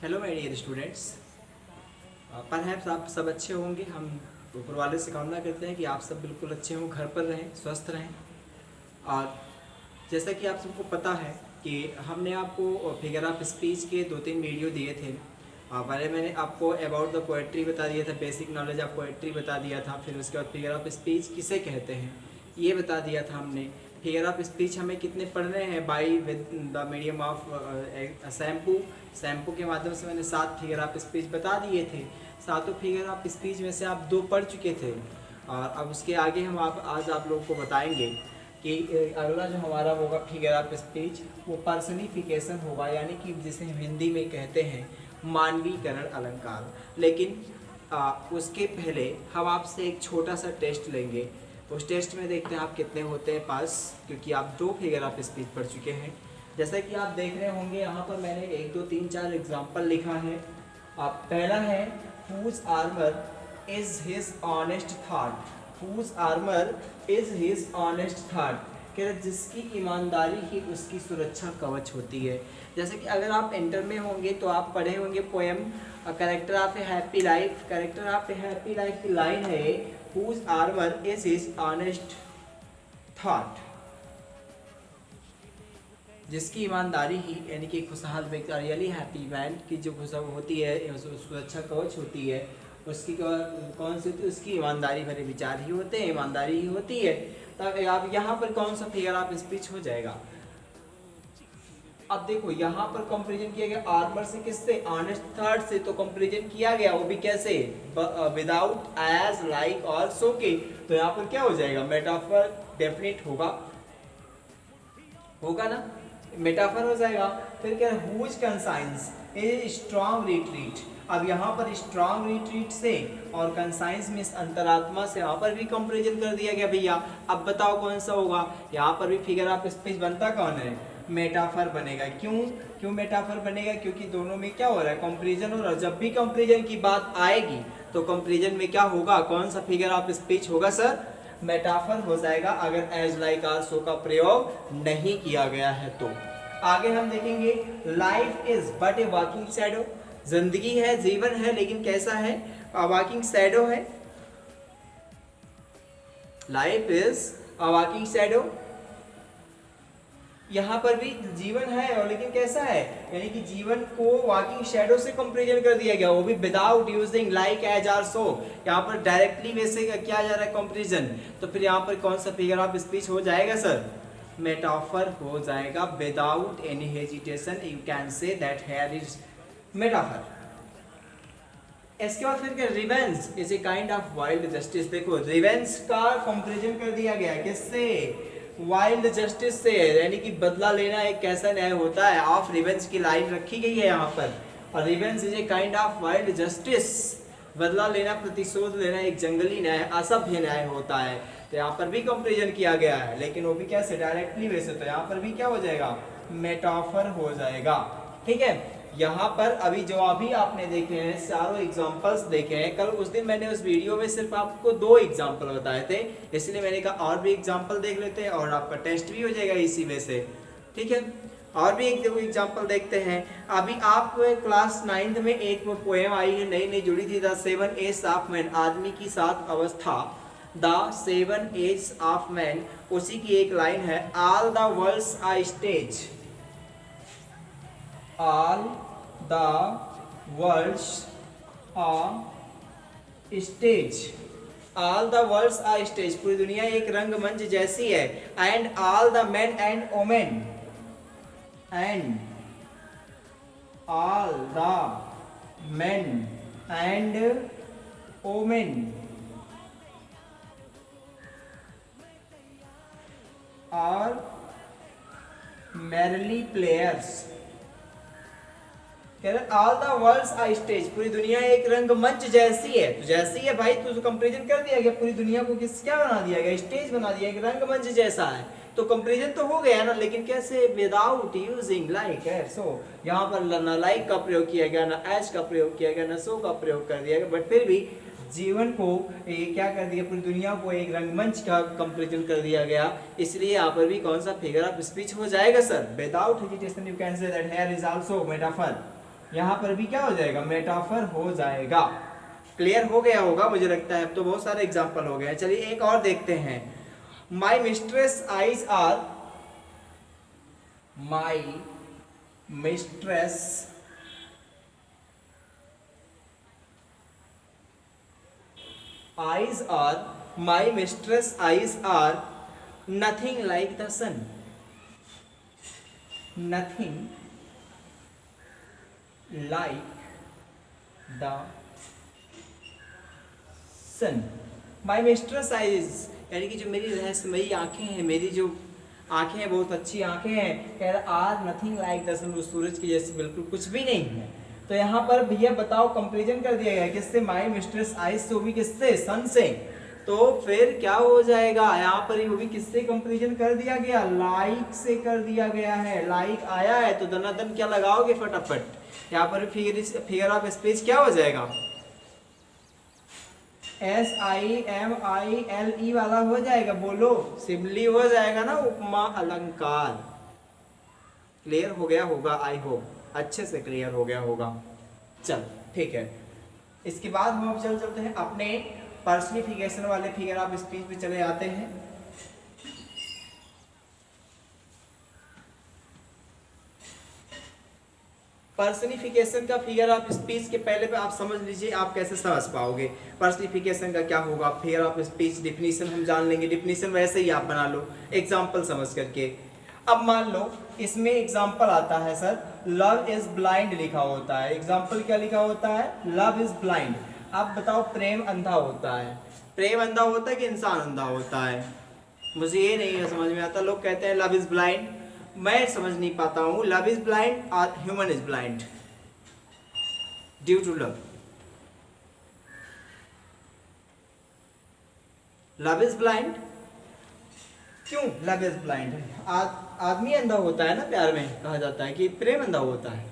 Hello my dear students. Perhaps आप सब अच्छे होंगे। हम ऊपर वाले से कामना करते हैं कि आप सब बिल्कुल अच्छे हों, घर पर रहें, स्वस्थ रहें। और जैसा कि आप सबको पता है कि हमने आपको फिगर ऑफ स्पीच के 2-3 वीडियो दिए थे। पहले मैंने आपको अबाउट द पोएट्री बता दिया था, बेसिक नॉलेज ऑफ पोएट्री बता दिया था। फिर उसके बाद फिगर ऑफ स्पीच किसे कहते हैं ये बता दिया था हमने। फिगर ऑफ स्पीच हमें कितने पढ़ने हैं by with the medium of shampoo के माध्यम से मैंने 7 फिगर ऑफ स्पीच बता दिए थे। 7 फिगर ऑफ स्पीच में से आप 2 पढ़ चुके थे और अब उसके आगे हम आज आप लोगों को बताएंगे कि अगला जो हमारा होगा फिगर ऑफ स्पीच वो पर्सनिफिकेशन होगा, यानी कि जिसे हम हिंदी में कहते हैं मानवीकरण अलंकार। लेकिन उसके पहले हम आपसे एक छोटा सा टेस्ट लेंगे। उस टेस्ट में देखते हैं आप कितने होते हैं पास, क्योंकि आप 2 फिगर ऑफ स्पीच पढ़ चुके हैं। जैसा कि आप देख रहे होंगे यहाँ पर मैंने 1 2 3 4 एग्जाम्पल लिखा है। आप पहला है whose armor is his honest thought। whose armor is his honest thought कह रहे जिसकी ईमानदारी ही उसकी सुरक्षा कवच होती है। जैसे कि अगर आप इंटर में होंगे तो आप पढ़े होंगे poem character of A happy life. Character of A happy life की लाइन है whose armor is his honest thought। जिसकी ईमानदारी ही यानी कि खुशहाल व्यक्ति रियली हैप्पी मैन की जो खुशहाल होती है, सुरक्षा कवच होती है, उसकी कौन सी होती है? उसकी ईमानदारी भरे विचार ही होते हैं, ईमानदारी ही होती है। तब आप यहाँ पर कौन सा फिगर ऑफ स्पीच हो जाएगा? अब देखो यहाँ पर कंपैरिजन किया गया आर्मर से, किससे? ऑनेस्ट थॉट से। तो कंपैरिजन किया गया वो भी कैसे? विदाउट, एज, लाइक और सो के। तो यहाँ पर क्या हो जाएगा? मेटाफर डेफिनेट होगा ना, मेटाफर हो जाएगा। फिर क्या है? Whose conscience a strong retreat. अब यहाँ पर स्ट्रॉन्ग रिट्रीट से और कंसाइंस में अंतरात्मा से यहाँ पर भी कंपैरिजन कर दिया गया भैया। अब बताओ कौन सा होगा? यहाँ पर भी फिगर ऑफ स्पीच बनता कौन है? मेटाफर बनेगा। क्यों मेटाफर बनेगा? क्योंकि दोनों में क्या हो रहा है? कंपैरिजन हो रहा है। जब भी कंपैरिजन की बात आएगी तो कंपैरिजन में क्या होगा? कौन सा फिगर ऑफ स्पीच होगा सर? मेटाफर हो जाएगा, अगर एज, लाइक और सो का प्रयोग नहीं किया गया है तो। आगे हम देखेंगे life is but A walking shadow. जिंदगी है, जीवन है, लेकिन कैसा है? वॉकिंग शैडो है। Life is a walking shadow. यहाँ पर भी जीवन है और लेकिन कैसा है? यानी कि जीवन को वॉकिंग शैडो से कंपैरिजन कर दिया गया, वो भी विदाउट यूजिंग लाइक, एज और सो। यहाँ पर डायरेक्टली वैसे किया जा रहा है कंपैरिजन। तो फिर यहाँ पर कौन सा फिगर ऑफ स्पीच हो जाएगा सर? मेटाफर हो जाएगा। Without any hesitation you can say that here is metaphor. इसके बाद फिर क्या? Revenge is a kind of wild justice. देखो रिवेंज का कंपैरिजन कर दिया गया किससे? वाइल्ड जस्टिस से, यानी कि बदला लेना एक कैसा न्याय होता है। ऑफ रिवेंज की लाइन रखी गई है यहाँ पर। और revenge is a kind of wild justice. बदला लेना, प्रतिशोध लेना एक जंगली न्याय, असभ्य न्याय होता है। तो यहाँ पर भी कंपैरिजन किया गया है, लेकिन वो भी कैसे? डायरेक्टली वैसे। तो यहाँ पर भी क्या हो जाएगा? मेटाफर हो जाएगा। ठीक है। यहाँ पर अभी जो अभी आपने देखे हैं चारों एग्जांपल्स देखे हैं। कल उस दिन मैंने उस वीडियो में सिर्फ आपको 2 एग्जांपल बताए थे, इसलिए मैंने कहा और भी एग्जांपल देख लेते हैं और आपका टेस्ट भी हो जाएगा इसी में से। ठीक है। और भी एक 2 एग्जांपल देखते हैं। अभी आप क्लास 9th में एक पोएम आई है, नई जुड़ी थी, द 7 एज ऑफ मैन। आदमी की 7 अवस्था, द 7 एज ऑफ मैन। उसी की एक लाइन है, all the world's a stage. All the worlds are stage। All the worlds are stage। पूरी दुनिया एक रंगमंच जैसी है। And all the men and women, and all the men and women are merely players। कह रहे all the world's a stage. पूरी दुनिया एक रंगमंच जैसी है। तो जैसी है भाई, तो कंपैरिजन कर दिया गया। पूरी दुनिया को क्या बना दिया गया? स्टेज बना दिया, एक रंगमंच जैसा है। तो कंपैरिजन तो हो गया ना, लेकिन कैसे? विदाउट यूजिंग लाइक, एज, सो। यहाँ पर ना लाइक का प्रयोग किया गया, ना एज का प्रयोग किया गया, ना सो का प्रयोग कर दिया गया। बट फिर भी जीवन को क्या कर दिया? पूरी दुनिया को एक रंगमंच का कंपैरिजन कर दिया गया। इसलिए यहाँ पर भी कौन सा फिगर ऑफ स्पीच हो जाएगा sir? Without hesitation you can say that here is also metaphor. यहाँ पर भी क्या हो जाएगा, मेटाफर हो जाएगा। क्लियर हो गया होगा मुझे लगता है, अब तो बहुत सारे एग्जाम्पल हो गए। चलिए एक और देखते हैं। My mistress eyes are, my mistress eyes are, my mistress eyes are nothing like the sun, nothing like the sun। my mistress eyes यानी कि जो मेरी रहस्यमयी आंखें हैं, मेरी जो आंखें हैं बहुत अच्छी आंखें हैं, कह रहा आर नथिंग लाइक द सन, सूरज की जैसी बिल्कुल कुछ भी नहीं है। तो यहाँ पर भैया बताओ कंपैरिजन कर दिया गया किससे, माई मिस्ट्रेस आइज से, वो भी किससे, सन से। तो फिर क्या हो जाएगा यहाँ पर, वो भी किससे कंपैरिजन कर दिया गया, लाइक से कर दिया गया है। लाइक आया है तो दनादन क्या लगाओगे फटाफट, यहाँ पर फिगर ऑफ स्पीच क्या हो जाएगा, SIMILE वाला हो जाएगा, बोलो सिमिली हो जाएगा ना, उपमा अलंकार। क्लियर हो गया होगा, आई होप अच्छे से क्लियर हो गया होगा। चल ठीक है, इसके बाद हम अब चलते हैं अपने पर्सनिफिकेशन वाले फिगर ऑफ स्पीच पे चले आते हैं। पर्सनिफिकेशन का फिगर ऑफ स्पीच के पहले पे आप समझ लीजिए आप कैसे समझ पाओगे पर्सनिफिकेशन का क्या होगा। फिगर ऑफ स्पीच डिफिनीशन हम जान लेंगे, डिफिनीशन वैसे ही आप बना लो एग्जाम्पल समझ करके। अब मान लो इसमें एग्जाम्पल आता है सर, लव इज ब्लाइंड लिखा होता है। एग्जाम्पल क्या लिखा होता है, लव इज ब्लाइंड। अब बताओ प्रेम अंधा होता है, प्रेम अंधा होता है कि इंसान अंधा होता है, मुझे ये नहीं समझ में आता। लोग कहते हैं लव इज ब्लाइंड, मैं समझ नहीं पाता हूं लव इज ब्लाइंड और human is blind due to love. Love is blind क्यों, लव इज ब्लाइंड आदमी अंधा होता है ना, प्यार में कहा जाता है कि प्रेम अंधा होता है,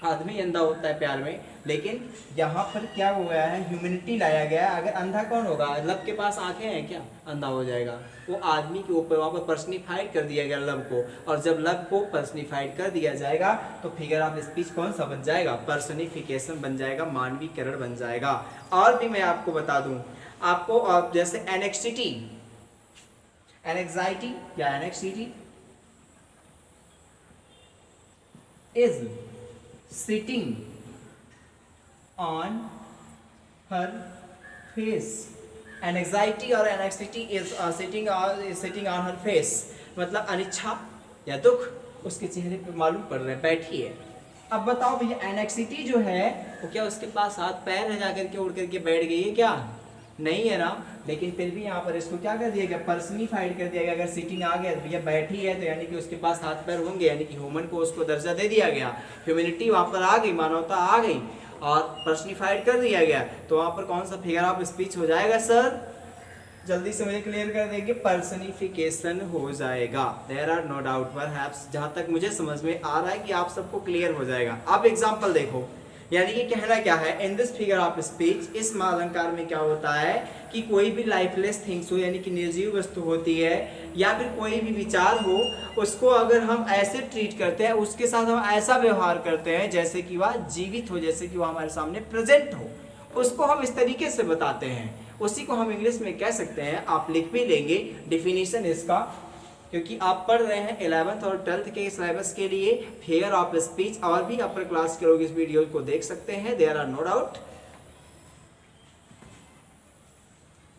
आदमी अंधा होता है प्यार में। लेकिन यहाँ पर क्या हो गया है, ह्यूमैनिटी लाया गया है। अगर अंधा कौन होगा, लव के पास आंखें हैं क्या, अंधा हो जाएगा। वो आदमी के ऊपर वहाँ पर पर्सनिफाइड कर दिया गया लव को, और जब लव को पर्सनिफाइड कर दिया जाएगा तो फिगर ऑफ स्पीच कौन सा बन जाएगा, पर्सनिफिकेशन बन जाएगा, मानवीकरण बन जाएगा। और भी मैं आपको बता दूं, आपको जैसे एनेक्सिटी, एनेक्साइटी या anxiety is sitting on her face, anxiety और anxiety is sitting on her face, मतलब अनिच्छा या दुख उसके चेहरे पे मालूम पड़ रहा है, बैठी है। अब बताओ भैया एनेक्सिटी जो है वो क्या उसके पास हाथ पैर है जाकर के उड़ करके बैठ गई है क्या, नहीं है ना। लेकिन फिर भी यहाँ पर इसको क्या कर दिया गया, पर्सनिफाइड कर दिया गया। अगर सिटिंग आ गया भैया बैठी है तो यानी कि उसके पास हाथ पैर होंगे, यानी कि ह्यूमन को उसको दर्जा दे दिया गया, ह्यूमैनिटी वहाँ पर आ गई, मानवता आ गई और पर्सनिफाइड कर दिया गया। तो वहाँ पर कौन सा फिगर ऑफ स्पीच हो जाएगा सर, जल्दी से मुझे क्लियर कर देंगे, पर्सनिफिकेशन हो जाएगा। There are no doubt perhaps, जहाँ तक मुझे समझ में आ रहा है कि आप सबको क्लियर हो जाएगा। अब एग्जाम्पल देखो, यानी कि कहना क्या है, in this figure of speech, इस अलंकार में क्या होता है कि कोई भी लाइफलेस थिंग्स हो, यानी कि निर्जीव वस्तु होती है, या फिर कोई भी विचार हो, उसको अगर हम ऐसे ट्रीट करते हैं, उसके साथ हम ऐसा व्यवहार करते हैं जैसे कि वह जीवित हो, जैसे कि वह हमारे सामने प्रेजेंट हो, उसको हम इस तरीके से बताते हैं। उसी को हम इंग्लिश में कह सकते हैं, आप लिख भी लेंगे डिफिनीशन इसका, क्योंकि आप पढ़ रहे हैं 11th और 12th के सिलेबस के लिए फिगर ऑफ स्पीच, और भी अपर क्लास के लोग इस वीडियो को देख सकते हैं, there are no doubt.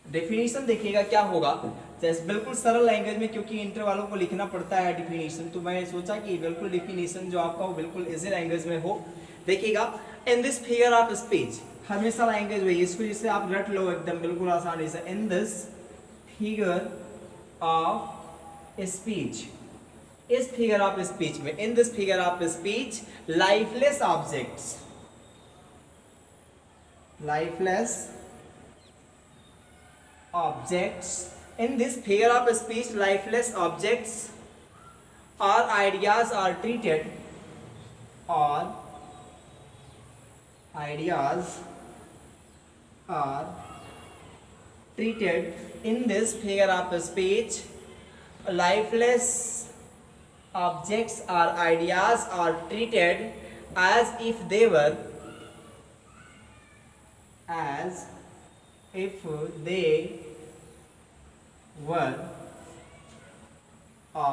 Definition देखिएगा क्या होगा, जैसे बिल्कुल सरल लैंग्वेज में, क्योंकि इंटर वालों को लिखना पड़ता है डिफिनेशन, तो मैं सोचा कि बिल्कुल डिफिनेशन जो आपका वो बिल्कुल इजी लैंग्वेज में हो। देखिएगा, in this figure of speech, हमेशा लैंग्वेज वही, इसको जिससे आप रट लो एकदम बिल्कुल आसानी से। In this figure of speech, इस फिगर ऑफ स्पीच में, in this figure of speech, lifeless objects, lifeless objects, in this figure of speech lifeless objects or ideas are treated, or ideas are treated in this figure of speech, lifeless objects or ideas are treated as if they were a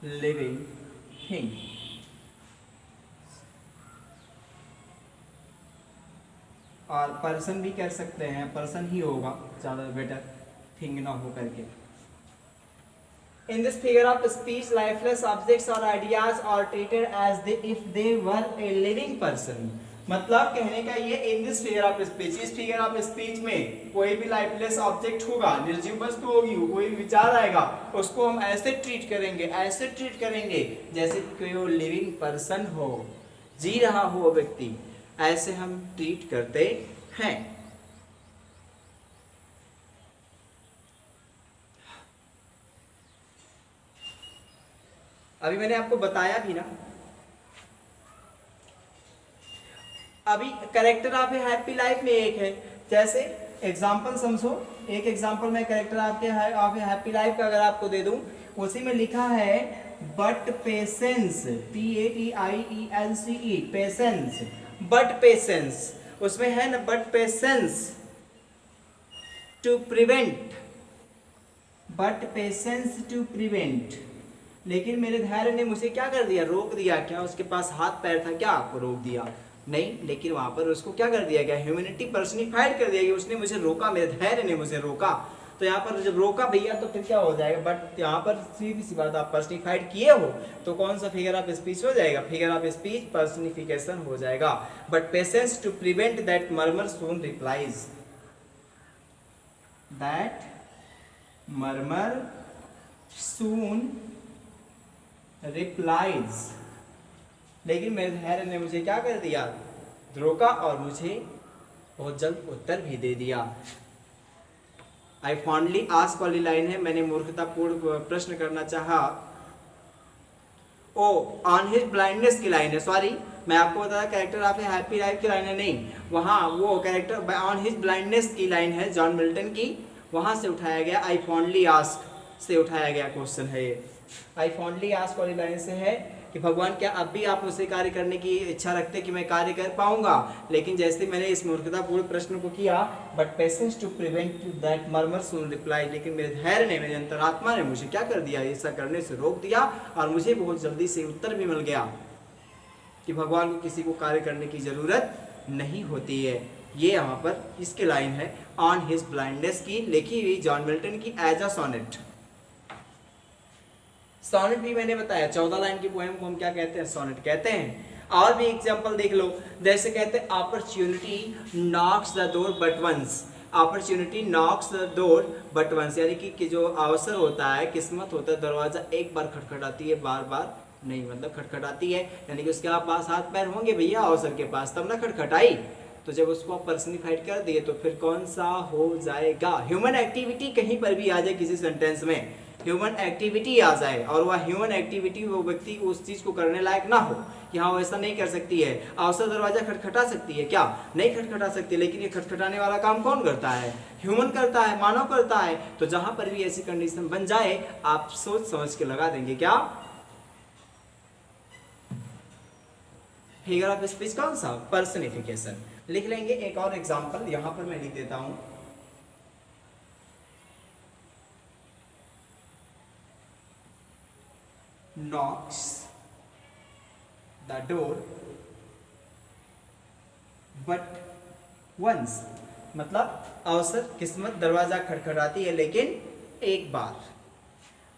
living thing. और person भी कह सकते हैं, person ही होगा ज़्यादा better, thing ना हो करके। In this figure of speech, lifeless objects or ideas are treated as if they were a living person. मतलब कहने का ये in this figure of speech, इस फिगर ऑफ स्पीच में कोई भी लाइफलेस ऑब्जेक्ट होगा, निर्जीव वस्तु होगी, कोई विचार आएगा, उसको हम ऐसे ट्रीट करेंगे जैसे कोई वो लिविंग पर्सन हो, जी रहा हो वो व्यक्ति, ऐसे हम ट्रीट करते हैं। अभी मैंने आपको बताया भी ना, अभी character of A happy life में एक है, जैसे एग्जांपल समझो, एक एग्जांपल मैं करेक्टर आपके ऑफ ए हैप्पी लाइफ का अगर आपको दे दूं, उसी में लिखा है but patience, PATIENCE, patience, but patience, उसमें है ना but patience to prevent, but patience to prevent, लेकिन मेरे धैर्य ने मुझे क्या कर दिया, रोक दिया। क्या उसके पास हाथ पैर था क्या, आपको रोक दिया? नहीं, लेकिन वहां पर उसको क्या कर दिया गया, ह्यूमैनिटी पर्सनिफाइड कर दिया गया, उसने मुझे रोका, मेरे धैर्य ने मुझे रोका। तो यहाँ पर जब रोका भैया तो फिर क्या हो जाएगा, बट यहाँ पर सीधी सी बात, आप पर्सनिफाइड किए हो तो कौन सा फिगर ऑफ स्पीच हो जाएगा, फिगर ऑफ स्पीच पर्सनिफिकेशन हो जाएगा। But patience to prevent that murmur soon replies, that murmur soon replies, लेकिन मेरे धैर्य ने मुझे क्या कर दिया, रोका और मुझे बहुत जल्द उत्तर भी दे दिया। आई फॉन्डली आस्क वाली लाइन है, मैंने मूर्खतापूर्ण प्रश्न करना चाहा, ओ ऑन हिज ब्लाइंडनेस की लाइन है, सॉरी मैं आपको बताया character of A happy life की लाइन है, नहीं, वहाँ वो कैरेक्टर ऑन हिज ब्लाइंडनेस की लाइन है जॉन मिल्टन की, वहाँ से उठाया गया, आई फॉन्डली आस्क से उठाया गया क्वेश्चन है ये। आई फॉन्डली आस्क वाली लाइन से है कि भगवान क्या अब भी आप मुझसे कार्य करने की इच्छा रखते कि मैं कार्य कर पाऊंगा, लेकिन जैसे मैंने इस मूर्खतापूर्ण प्रश्न को किया, but patience to prevent that murmur soon reply, लेकिन मेरे धैर्य ने, मेरे अंतरात्मा ने मुझे क्या कर दिया, ऐसा करने से रोक दिया और मुझे बहुत जल्दी से उत्तर भी मिल गया कि भगवान को किसी को कार्य करने की जरूरत नहीं होती है। ये यहाँ पर इसके लाइन है ऑन हिज ब्लाइंडनेस की, लिखी हुई जॉन मिल्टन की एज अ सोनेट। सोनेट भी मैंने बताया 14 लाइन की पोएम को हम क्या कहते हैं, सोनेट कहते हैं। और भी एग्जांपल देख लो, जैसे कहते हैं opportunity knocks the door but once, opportunity knocks the door but once, यानी कि जो अवसर होता है, किस्मत होता है, दरवाजा एक बार खटखटाती है, बार बार नहीं, मतलब खटखटाती है, यानी कि उसके पास हाथ पैर होंगे भैया अवसर के पास, तब ना खटखटाई। तो जब उसको आप पर्सनिफाइड कर दिए तो फिर कौन सा हो जाएगा, ह्यूमन एक्टिविटी कहीं पर भी आ जाए, किसी सेंटेंस में ह्यूमन एक्टिविटी आ जाए और वह ह्यूमन एक्टिविटी वो व्यक्ति उस चीज को करने लायक ना हो कि हाँ वो ऐसा नहीं कर सकती है, अवसर दरवाजा खटखटा सकती है क्या, नहीं खटखटा सकती, लेकिन ये खटखटाने वाला काम कौन करता है, ह्यूमन करता है, मानव करता है। तो जहां पर भी ऐसी कंडीशन बन जाए आप सोच समझ के लगा देंगे क्या, फिगर ऑफ स्पीच कौन सा, पर्सनिफिकेशन। लिख लेंगे एक और एग्जांपल, यहां पर मैं लिख देता हूं, knocks the door but once, मतलब अवसर, किस्मत, दरवाजा खटखटाती है लेकिन एक बार।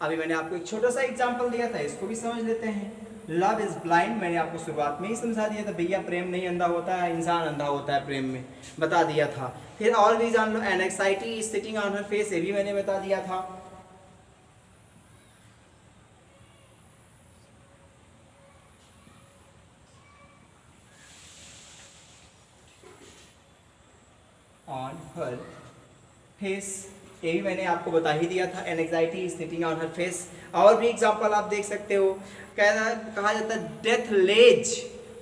अभी मैंने आपको एक छोटा सा एग्जांपल दिया था, इसको भी समझ लेते हैं। लव इज ब्लाइंड, मैंने आपको शुरुआत में ही समझा दिया था भैया, प्रेम नहीं अंधा होता है, इंसान अंधा होता है प्रेम में, बता दिया था। फिर और भी जान लो, anxiety is sitting on her face, ये भी मैंने बता दिया था। ऑन हर फेस, ये भी मैंने आपको बता ही दिया था, anxiety is sitting on her face. और भी एग्जांपल आप देख सकते हो, कहा जाता है डेथ लेज,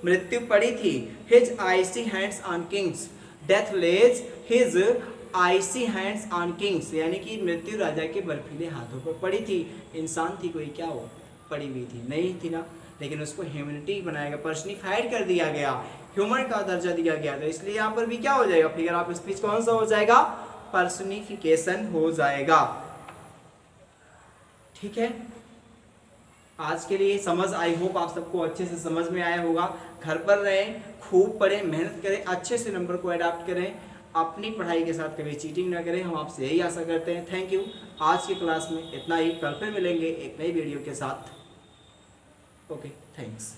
मृत्यु पड़ी थी, his icy hands on kings, death lays his icy hands on kings, यानी कि मृत्यु राजा के बर्फीले हाथों पर पड़ी थी। इंसान थी कोई क्या, वो पड़ी हुई थी नहीं थी ना, लेकिन उसको ह्यूमैनिटी बनाया गया, पर्सनिफाइड कर दिया गया, ह्यूमन का दर्जा दिया गया। तो इसलिए यहाँ पर भी क्या हो जाएगा, फिगर ऑफ स्पीच कौन सा हो जाएगा, पर्सनिफिकेशन हो जाएगा। ठीक है, आज के लिए समझ, आई होप आप सबको अच्छे से समझ में आया होगा। घर पर रहें, खूब पढ़ें, मेहनत करें, अच्छे से नंबर को अडॉप्ट करें, अपनी पढ़ाई के साथ कभी चीटिंग ना करें, हम आपसे यही आशा करते हैं। Thank you. आज की क्लास में इतना ही, कल फिर मिलेंगे एक नई वीडियो के साथ। Okay, thanks.